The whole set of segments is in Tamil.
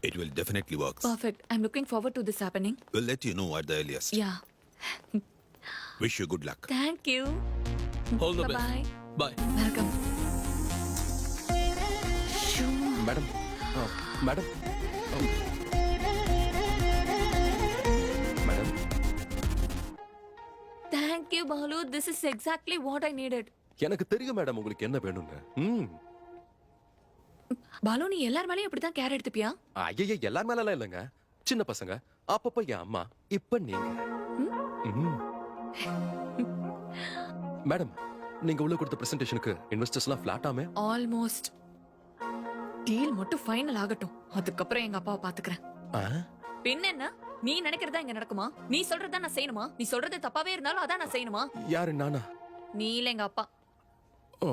It will definitely work. Perfect. I'm looking forward to this happening. We'll let you know at the earliest. Yeah. Wish you good luck. Thank you. All the Bye-bye. best. Bye. Welcome. Shoo. Madam madam madam Thank you, Balu. This is exactly what I needed. எனக்கு தெரியும் மேடம் உங்களுக்கு என்ன வேணும்னு. பாலு, நீ எல்லார் மேலயும் இப்படிதான் கேர் எடுத்துப்பியா? ஐயே எல்லார் மேலாம் இல்லைங்க. சின்ன பசங்க, அப்பப்ப என் அம்மா, இப்ப நீங்க. மேடம், நீங்க உள்ள கொடுத்த பிரசன்டேஷனுக்கு இன்வெஸ்டர்ஸ்லாம் ஃபிளாட்டாமே? ஆல்மோஸ்ட். டீல் மட்டும் ஃபைனல் ஆகட்டும். அதுக்கப்புறம் எங்க அப்பாவை பாத்துக்கிறேன். பின்ன என்ன? நீ நினைக்கிறதா இங்க நடக்குமா? நீ சொல்றதா நான் செய்யணுமா? நீ சொல்றது தப்பாவே இருந்தாலும் அதான் நான் செய்யணுமா? யாரு நானா? நீ இல்ல எங்க அப்பா. ஓ.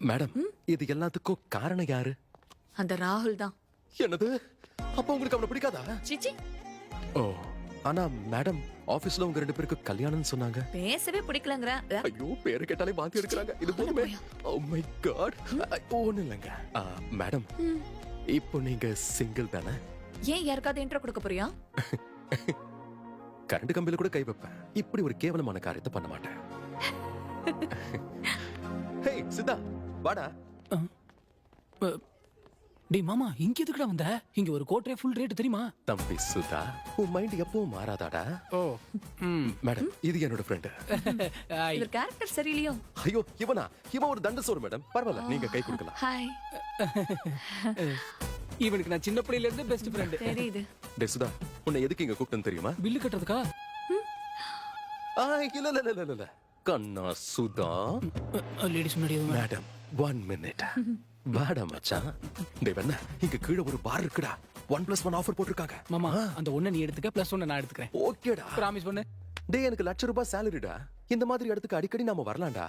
மேடம், இது எல்லாத்துக்கும் காரணம் யாரு? அந்த ராகுல் தான். என்னது? அப்ப உங்களுக்கு அவனை பிடிக்காதா? சிச்சி. ஓ. ஆனா மேடம், ஆபீஸ்ல உங்க ரெண்டு பேருக்கு கல்யாணம்னு சொன்னாங்க. பேசவே பிடிக்கலங்கற. ஐயோ, பேரு கேட்டாலே வாந்தி எடுக்கறாங்க. இது போதுமே. Oh my god. ஒண்ணும் இல்லங்க. மேடம், இப்போ நீங்க சிங்கிள் தானே? ஏன் யாருக்காவது இன்ட்ரோ கொடுக்க போறியா? கரண்ட் கம்பியில கூட கை வைப்பேன். இப்படி ஒரு கேவலமான காரியத்தை பண்ண மாட்டேன். ஹே சித்தா, வாடா. டேய் மாமா, இங்க எதுக்குடா வந்த? இங்க ஒரு கோட்ரே ஃபுல் ரேட் தெரியுமா? தம்பி சுதா, உன் மைண்ட் எப்பவும் மாறாதாடா. ஓ. மேடம், இது என்னோட ஃப்ரெண்ட். இவர் கேரக்டர் சரியில்லையோ? ஐயோ, இவன் ஒரு தண்டசோர் மேடம். பரவாயில்ல, நீங்க கை கொடுக்கலாம். ஹாய். இவனுக்கு நான் சின்ன பிள்ளையில இருந்து பெஸ்ட் ஃப்ரெண்ட். தெரியுது. டேய் சுதா, உன்னை எதுக்கு இங்க கூப்பிட்டேன்னு தெரியுமா? பில்லு கட்டுறதுக்கா? இல்ல கண்ணா சுதா. லேடிஸ் முன்னாடி மேடம், 1 minute. வாடா மச்சான். டேய் வெண்ணா, இங்க கீழ ஒரு பார் இருக்குடா. 1+1 ஆஃபர் போட்டுருக்காங்க. மாமா, அந்த ஒண்ண நீ எடுத்துக்க, +1 நான் எடுத்துக்கிறேன். ஓகேடா. ப்ராமிஸ் பண்ணு. டேய், எனக்கு ₹1,00,000 சாலரிடா. இந்த மாதிரி இடத்துக்கு அடிக்கடி நாம வரலாம்டா.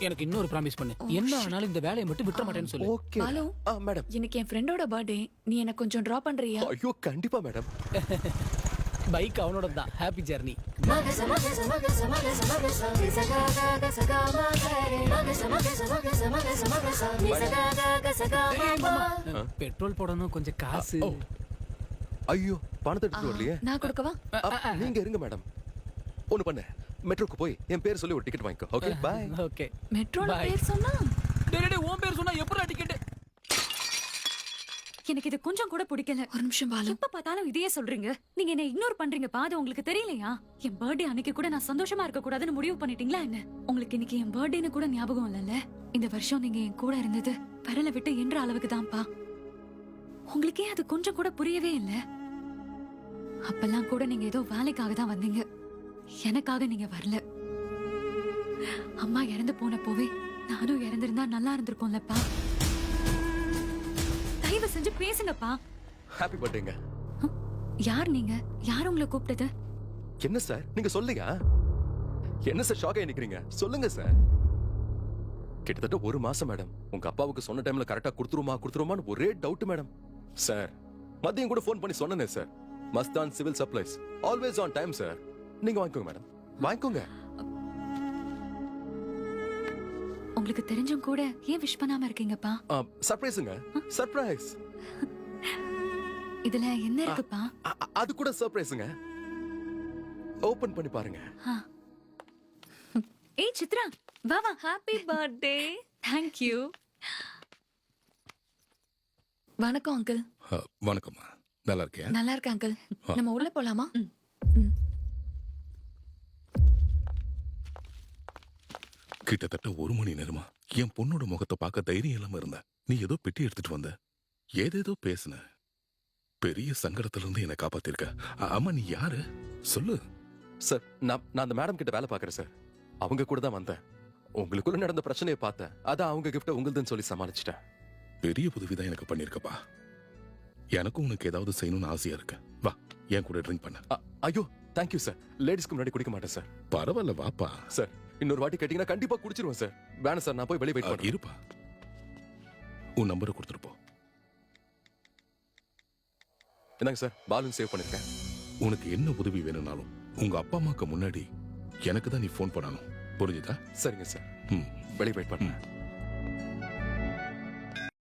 எனக்கு இன்னொரு ப்ராமிஸ் பண்ணு. என்ன ஆனாலும் இந்த வேலையை மட்டும் விட்டுற மாட்டேன்னு சொல்லு. ஓகே. பாலு, மேடம், இன்னைக்கு என் ஃப்ரெண்டோட பர்த்டே. நீ எனக்கு கொஞ்சம் டிராப் பண்றியா? ஐயோ கண்டிப்பா மேடம். பைக் அவனோட தான். Happy journey. பெட்ரோல் போடணும், கொஞ்சம் காசு. ஐயோ, பணத்தை எடுத்து வரலையே. நான் கொடுக்கவா? நீங்க இருங்க மேடம். ஒண்ணு பண்ணு, மெட்ரோக்கு போய் என் பேர் சொல்லி ஒரு டிக்கெட் வாங்கிக்கோ. Okay, by. ஓகே. மெட்ரோல பேர் சொன்னா? டேய், உன் பேர் சொன்னா எப்பறா டிக்கெட்? எனக்கு இது கொஞ்சம் கூட பிடிக்கல. ஒரு நிமிஷம் பாலு. எப்ப பார்த்தாலும் இதையே சொல்றீங்க. நீங்க என்ன இக்னோர் பண்றீங்க. பாது உங்களுக்கு தெரியலையா? என் பர்த்டே அன்னைக்கு கூட நான் சந்தோஷமா இருக்க கூடாதுன்னு முடிவு பண்ணிட்டீங்களா என்ன? உங்களுக்கு இன்னைக்கு என் பர்த்டேன்னு கூட ஞாபகம் இல்லல்ல? இந்த வருஷம் நீங்க என் கூட இருந்தது பரல விட்டு என்ற அளவுக்கு தான்ப்பா. உங்களுக்கே அது கொஞ்சம் கூட புரியவே இல்ல. அப்பெல்லாம் கூட நீங்க ஏதோ வேலைக்காக தான் வந்தீங்க. எனக்காக நீங்க வரல. அம்மா இறந்து போனப்போவே நானும் இறந்திருந்தா நல்லா இருந்திருக்கும்லப்பா. தயவு செஞ்சு பேசுங்கப்பா. ஹாப்பி பர்த்டேங்க. யார் நீங்க? யார் உங்களை கூப்பிட்டது? என்ன சார், நீங்க சொல்லுங்க. என்ன சார் ஷாக் ஆகி நிக்கிறீங்க? சொல்லுங்க சார். கிட்டத்தட்ட 1 மாசம் மேடம். உங்க அப்பாவுக்கு சொன்ன டைம்ல கரெக்டா கொடுத்துருமான்னு ஒரே டவுட் மேடம். சார், மதியம் கூட ஃபோன் பண்ணி சொன்னேனே sir. Mastan civil supplies, always on time sir. நீங்க வாங்கிக்கோங்க மேடம், வாங்கிக்கோங்க. உங்களுக்கு தெரிஞ்சும் கூட ஏன் விஷ் பண்ணாம இருக்கீங்கப்பா? சர்ப்ரைஸ்ங்க, சர்ப்ரைஸ். இதுல என்ன இருக்குப்பா? அது கூட சர்ப்ரைஸ்ங்க. ஓபன் பண்ணி பாருங்க. ஏய் சித்ரா, வா வா. Happy birthday. Thank you. வணக்கம் அங்கிள். வணக்கம்மா. நல்லா இருக்கியா? நல்லா இருக்கேன் அங்கிள். நம்ம உள்ள போலாமா? கிட்டத்தட்ட 1 மணி நேரமா என் பொண்ணோட முகத்தை பார்க்க தைரியம் இல்லாம இருந்த. நீ ஏதோ பெட்டி எடுத்துட்டு வந்த, ஏதேதோ பேசுன. பெரிய சங்கடத்துல இருந்து என்னை காப்பாத்திருக்க. அம்மா, நீ யாரு சொல்லு. சார், நான் அந்த மேடம் கிட்ட வேலை பாக்குறேன் சார். அவங்க கூட தான் வந்தேன். உங்களுக்குள்ள நடந்த பிரச்சனையை பார்த்தேன். அதான் அவங்க கிஃப்ட உங்களுதுன்னு சொல்லி சமாளிச்சிட்டேன். பெரிய உதவிதான் எனக்கு பண்ணிருக்கப்பா. எனக்கும் உனக்கு ஏதாவது செய்யணும்னு ஆசையா இருக்கு. வா, என் கூட ட்ரிங்க் பண்ண. ஐயோ, தேங்க்யூ சார். லேடிஸ்க்கு முன்னாடி குடிக்க மாட்டேன் சார். பரவாயில்ல, வாப்பா. சார், இன்னொரு வாட்டி கேட்டீங்கன்னா கண்டிப்பா குடிச்சிருவேன் சார். வேணாம் சார், நான் போய் வெளியே வெயிட் பண்றேன். இருப்பா, உன் நம்பரை கொடுத்துட்டு போ. என்னங்க சார், பாலன் சேவ் பண்ணிருக்கேன். உனக்கு என்ன உதவி வேணும்னாலும் உங்க அப்பா அம்மாக்கு முன்னாடி எனக்கு தான் நீ ஃபோன் பண்ணணும். புரிஞ்சுதா? சரிங்க சார், வெளியே வெயிட் பண்றேன்.